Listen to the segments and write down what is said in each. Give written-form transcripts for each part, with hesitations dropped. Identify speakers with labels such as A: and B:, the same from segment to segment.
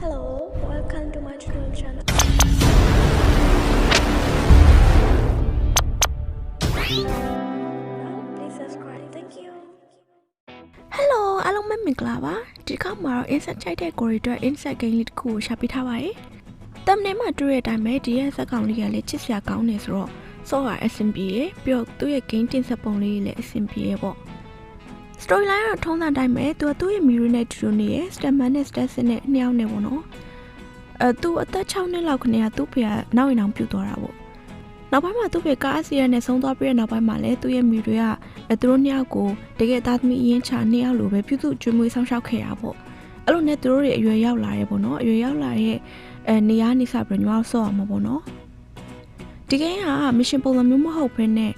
A: Hello, welcome to my tutorial channel. Please subscribe. Thank you.
B: Hello အားလုံးပဲမင်္ဂလာပါဒီတစ်ခါမှာတော့ insert ချိုက်တဲ့ corridor insert game လေးတစ်ခုကိုရှာပြထားပါတယ်တမ်နေမှာတွေ့တဲ့အတိုင်းပဲဒီရဲ့ဇက်ကောင်လေးကလည်းချစ်စရာကောင်းနေဆိုတော့ဆော့ရ SMP ရေပြီးတော့သူ့ရဲ့ game တင်ဆက်ပုံလေးလည်း SMP ရေပေါ့ storyline ကတော့ထုံးစံတိုင်းပဲသူ့ရဲ့ mirror နဲ့တူနေရဲ့ stepmother နဲ့ stepsister နဲ့နှစ်ယောက်နဲ့ပေါ့နော်သူအသက်6နှစ်လောက်ခနဲ့ကသူ့ဖေကနောက်ရင်အောင်ပြုတ်သွားတာပေါ့နောက်ပိုင်းမှာသူ့ဖေကားအစီရနဲ့ဆုံးသွားပြီးတဲ့နောက်ပိုင်းမှာလည်းသူ့ရဲ့မိတွေကသူတို့နှစ်ယောက်ကိုတကယ်သားသမီးအရင်ချာနှစ်ယောက်လိုပဲပြုစုကျွေးမွေးဆောင်ရှောက်ခဲ့တာပေါ့အဲ့လိုနဲ့သူတို့တွေအရွယ်ရောက်လာရဲပေါ့နော်အရွယ်ရောက်လာရဲ့နေရာနေစားပြီးတော့ဆော့အောင်မှာပေါ့နော်ဒီကိန်းက mission ပုံစံမျိုးမဟုတ်ဘဲနဲ့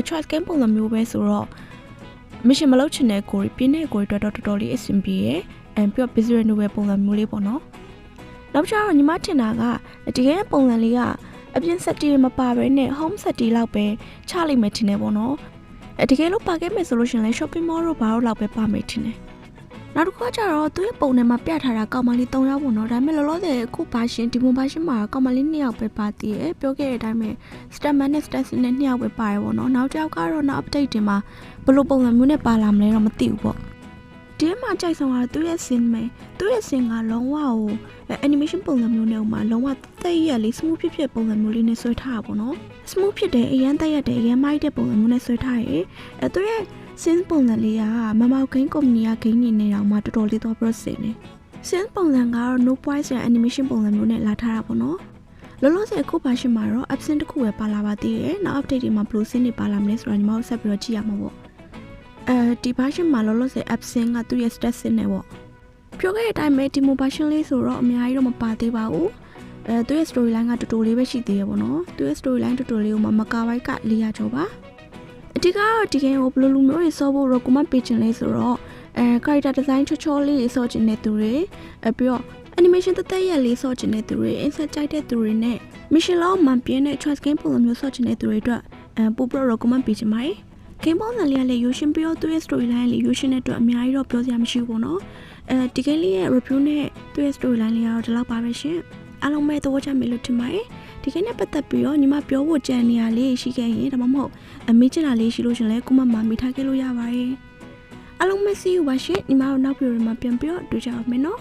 B: choice game ပုံစံမျိုးပဲဆိုတော့ mission မလုပ်ချင်တဲ့ကိုပြင်းတဲ့ကိုတွေတော်တော်လေးအဆင်ပြေရဲ့ပြီးတော့ business novel ပုံစံမျိုးလေးပေါ့နော်နောက်ကျတော့ညီမထင်တာကဒီကိန်းပုံစံလေးကအပြင်ဆက်တီမပါဘဲနဲ့ home ဆက်တီလောက်ပဲချလိုက်မယ်ထင်တယ်ပေါ့နော်တကယ်လို့ပါခဲ့မယ်ဆိုလို့ရှင်လဲ shopping mall တို့ဘာလို့လောက်ပဲပါမယ်ထင်တယ်နောက်တစ်ခါကျတော့သူ့ရဲ့ပုံထဲမှာပြထားတာကောင်မလေး3ယောက်ပေါ့နော်ဒါပေမဲ့လောလောဆယ်အခုဘာရှင်ဒီမွန်ဘာရှင်မှာကောင်မလေး2ယောက်ပဲပါတည်ရပြောခဲ့တဲ့အတိုင်းပဲ stepmother နဲ့ stepsister နဲ့2ယောက်ပဲပါတယ်ပေါ့နော်နောက်တစ်ယောက်ကတော့နောက် update တင်မှာဘယ်လိုပုံစံမျိုးနဲ့ပါလာမလဲတော့မသိဘူးပေါ့ဒီမှာကြိုက်ဆုံးကသူ့ရဲ့ scene ပဲသူ့ရဲ့ scene ကလုံးဝကို animation ပုံစံမျိုးနဲ့ဥမာလုံးဝသိရလေး smooth ဖြစ်ပုံစံမျိုးလေးနဲ့ဆွဲထားတာပေါ့နော် smooth ဖြစ်တယ်အရန်သိရတယ်အရန်မိုက်တဲ့ပုံစံမျိုးနဲ့ဆွဲထားရသူ့ရဲ့ scene ပုံစံလေးကမမောက်ဂိမ်း company ကဂိမ်းနေနေတာမှတော်တော်လေးတော့ process နေ scene ပုံစံကတော့ no point ဆိုတဲ့ animation ပုံစံမျိုးနဲ့လာထားတာပေါ့နော်လောလောဆယ်အခုပါရှင်မှာတော့ absent တစ်ခုပဲပါလာပါသေးတယ်နောက် update တွေမှာဘယ်လို scene တွေပါလာမလဲဆိုတာညီမတို့ဆက်ပြီးတော့ကြည့်ရမှာပေါ့ဒီ version မှာလောလောဆယ် absent ကသူ့ရဲ့ stat scene နဲ့ပေါ့ပြောခဲ့တဲ့အတိုင်းပဲဒီ version လေးဆိုတော့အများကြီးတော့မပါသေးပါဘူးသူ့ရဲ့ storyline ကတော်တော်လေးပဲရှိသေးရပေါ့နော်သူ့ရဲ့ storyline တော်တော်လေးကိုမကားဘိုက်က400ကျော်ပါအတိကတော့ဒီ game ကိုဘယ်လိုလူမျိုးတွေစောဖို့ recommend ပေးခြင်းလဲဆိုတော့ character design ချောလေးတွေစောချင်တဲ့သူတွေပြီးတော့ animation တသက်ရက်လေးစောချင်တဲ့သူတွေ insert ကြိုက်တဲ့သူတွေနဲ့ mission လောက်မှပြင်းတဲ့ choice game ပုံစံမျိုးစောချင်တဲ့သူတွေအတွက်ပို့ပြီး recommend ပေးခြင်းပါတယ် game ပုံစံလေးကလည်း Yoshin ပြီးတော့သူ့ရဲ့ storyline လေး Yoshin နဲ့အတွက်အများကြီးတော့ပြောစရာမရှိဘူးပေါ့နော်ဒီ game လေးရဲ့ review နဲ့သူ့ရဲ့ storyline လေးကတော့ဒီလောက်ပါပဲရှင်အားလုံးပဲသဘောကျမယ်လို့ထင်ပါတယ်ဒီ game နဲ့ပတ်သက်ပြီးတော့ညီမပြောဖို့ကြံနေရလေးရှိခဲ့ရင်ဒါမှမဟုတ်မေးချင်တာလေးရှိလို့ရှင်လဲ comment မှာမိထားခဲ့လို့ရပါတယ်အားလုံးပဲ see you ပါရှင်ညီမတို့နောက်ဗီဒီယိုမှာပြန်ပြီးတော့တွေ့ကြအောင်မယ်နော်